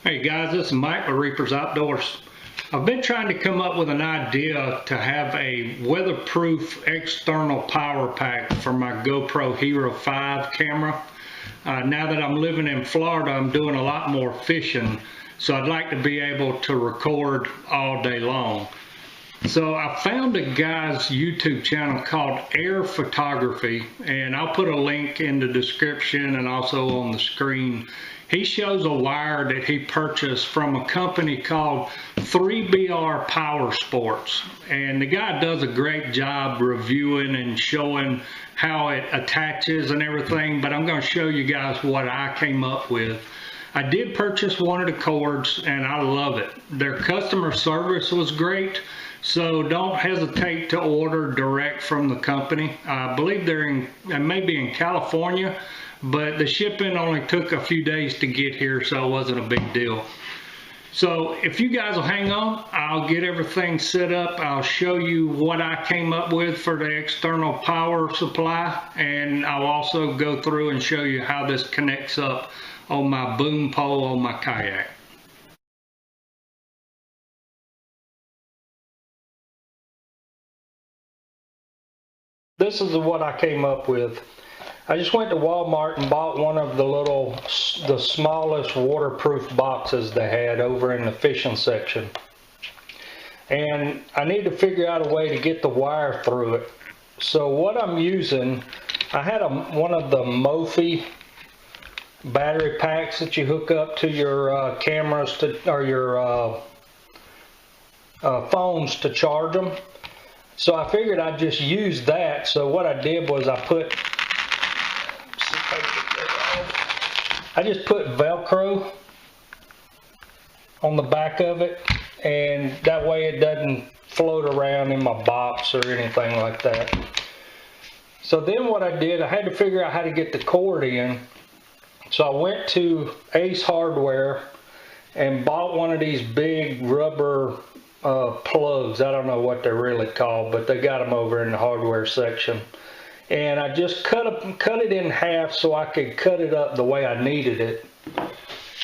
Hey guys, this is Mike with Reapers Outdoors. I've been trying to come up with an idea to have a weatherproof external power pack for my GoPro Hero 5 camera. Now that I'm living in Florida, I'm doing a lot more fishing, so I'd like to be able to record all day long. So I found a guy's YouTube channel called Air Photography, and I'll put a link in the description and also on the screen. He shows a wire that he purchased from a company called 3BR Power Sports, and the guy does a great job reviewing and showing how it attaches and everything, but I'm going to show you guys what I came up with. I did purchase one of the cords and I love it. Their customer service was great, so don't hesitate to order direct from the company. I believe they're maybe in California, but the shipping only took a few days to get here, so it wasn't a big deal. So if you guys will hang on, I'll get everything set up. I'll show you what I came up with for the external power supply, and I'll also go through and show you how this connects up on my boom pole on my kayak. This is what I came up with. I just went to Walmart and bought one of the smallest waterproof boxes they had over in the fishing section. And I need to figure out a way to get the wire through it. So what I'm using, I had one of the Mophie battery packs that you hook up to your cameras or your phones to charge them. So I figured I'd just use that. So what I did was I just put Velcro on the back of it, and that way it doesn't float around in my box or anything like that. So then what I did, I had to figure out how to get the cord in. So I went to Ace Hardware and bought one of these big rubber plugs. I don't know what they're really called, but they got them over in the hardware section. And I just cut it in half so I could cut it up the way I needed it.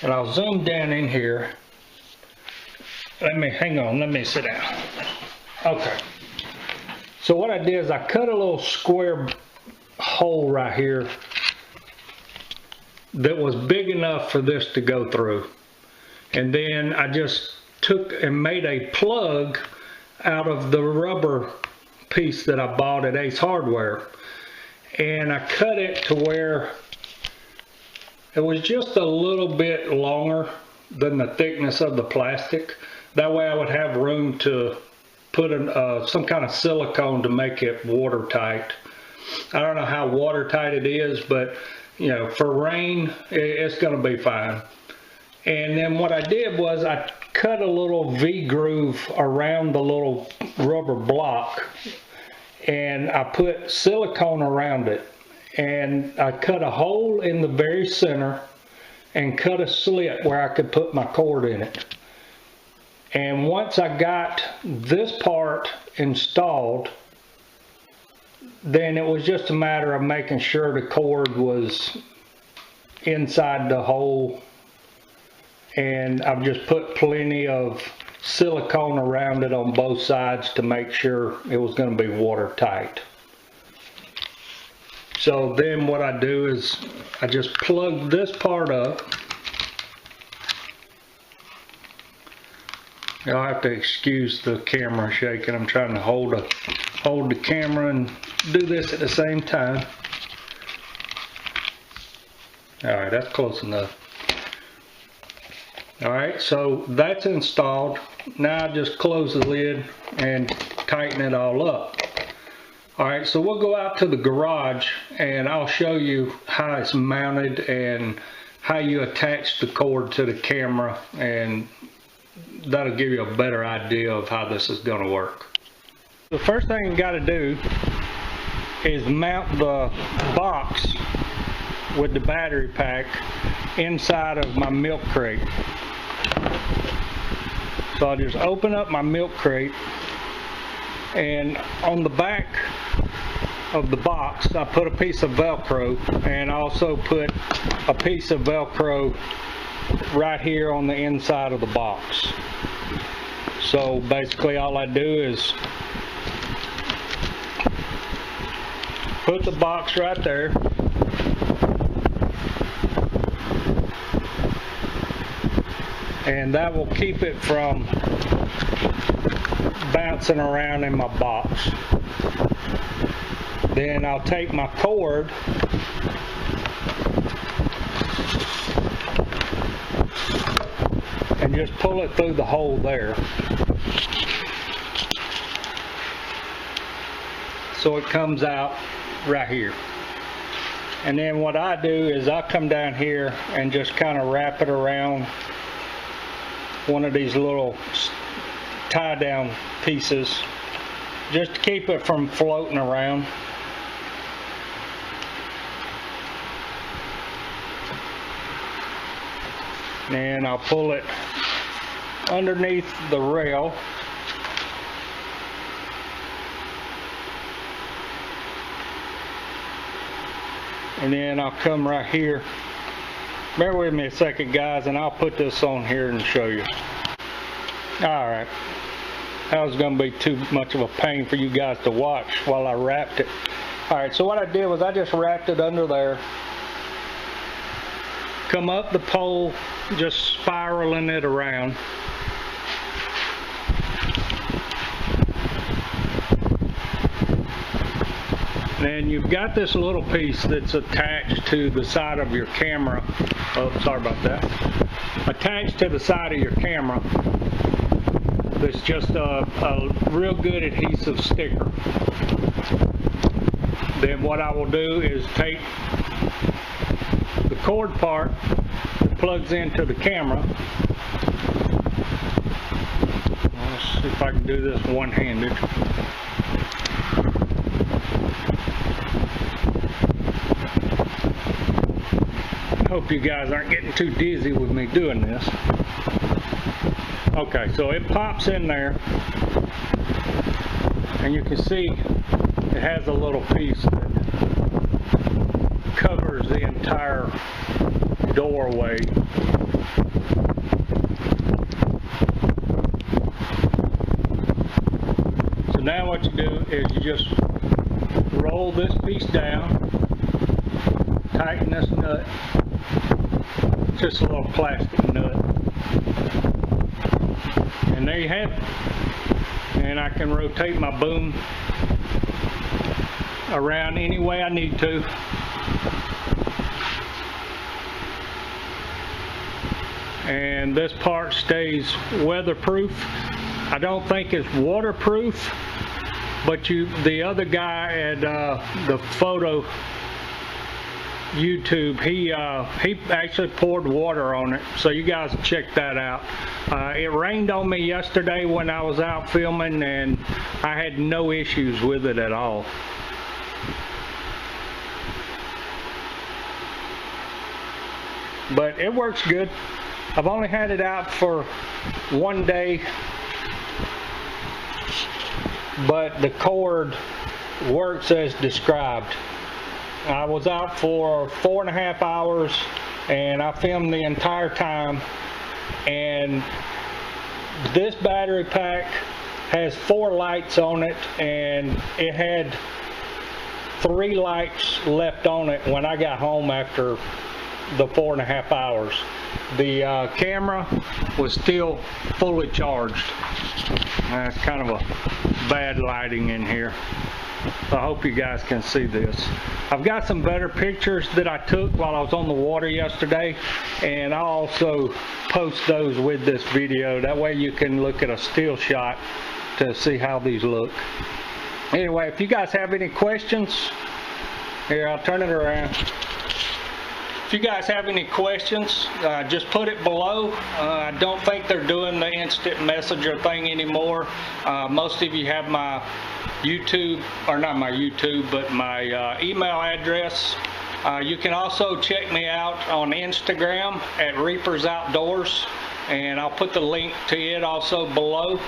And I'll zoom down in here. Hang on, let me sit down. Okay. So what I did is I cut a little square hole right here that was big enough for this to go through. And then I just took and made a plug out of the rubber piece that I bought at Ace Hardware. And I cut it to where it was just a little bit longer than the thickness of the plastic. That way I would have room to put some kind of silicone to make it watertight. I don't know how watertight it is, but you know, for rain, it's going to be fine. And then what I did was I cut a little V-groove around the little rubber block, and I put silicone around it, and I cut a hole in the very center and cut a slit where I could put my cord in it. And once I got this part installed, then it was just a matter of making sure the cord was inside the hole, and I've just put plenty of silicone around it on both sides to make sure it was going to be watertight. So then what I do is I just plug this part up. You'll have to excuse the camera shaking. I'm trying to hold the camera and do this at the same time. Alright, that's close enough. Alright, so that's installed. Now I just close the lid and tighten it all up. Alright, so we'll go out to the garage and I'll show you how it's mounted and how you attach the cord to the camera, and that'll give you a better idea of how this is going to work. The first thing you got to do is mount the box with the battery pack inside of my milk crate. So I'll just open up my milk crate, and on the back of the box I put a piece of Velcro, and I also put a piece of Velcro right here on the inside of the box. So basically all I do is put the box right there, and that will keep it from bouncing around in my box. Then I'll take my cord and just pull it through the hole there, so it comes out right here. And then what I do is I come down here and just kind of wrap it around one of these little tie down pieces, just to keep it from floating around. And I'll pull it underneath the rail, and then I'll come right here. Bear with me a second, guys, and I'll put this on here and show you. Alright, that was going to be too much of a pain for you guys to watch while I wrapped it. Alright, so what I did was I just wrapped it under there, come up the pole, just spiraling it around. And you've got this little piece that's attached to the side of your camera. Oh, sorry about that. Attached to the side of your camera. That's just a real good adhesive sticker. Then what I will do is take the cord part that plugs into the camera. Let's see if I can do this one-handed. Hope you guys aren't getting too dizzy with me doing this. Okay, so it pops in there, and you can see it has a little piece that covers the entire doorway. So now what you do is you just roll this piece down, tighten this nut, just a little plastic nut, and there you have it. And I can rotate my boom around any way I need to. And this part stays weatherproof. I don't think it's waterproof, but the other guy at the photo YouTube, he actually poured water on it, so you guys check that out. It rained on me yesterday when I was out filming, and I had no issues with it at all. But it works good. I've only had it out for one day, but the cord works as described. I was out for 4.5 hours, and I filmed the entire time. And this battery pack has 4 lights on it, and it had 3 lights left on it when I got home after the 4.5 hours. The camera was still fully charged. That's kind of a bad lighting in here. So I hope you guys can see this. I've got some better pictures that I took while I was on the water yesterday, and I'll also post those with this video. That way you can look at a still shot to see how these look. Anyway, if you guys have any questions, here, I'll turn it around. If you guys have any questions, just put it below. I don't think they're doing the instant messenger thing anymore. Most of you have my YouTube, or not my YouTube, but my email address. You can also check me out on Instagram at Reapers Outdoors, and I'll put the link to it also below.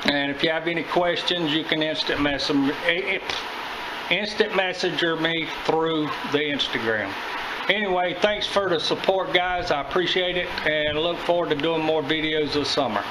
And if you have any questions, you can instant messenger me through the Instagram. Anyway, thanks for the support, guys. I appreciate it, and look forward to doing more videos this summer.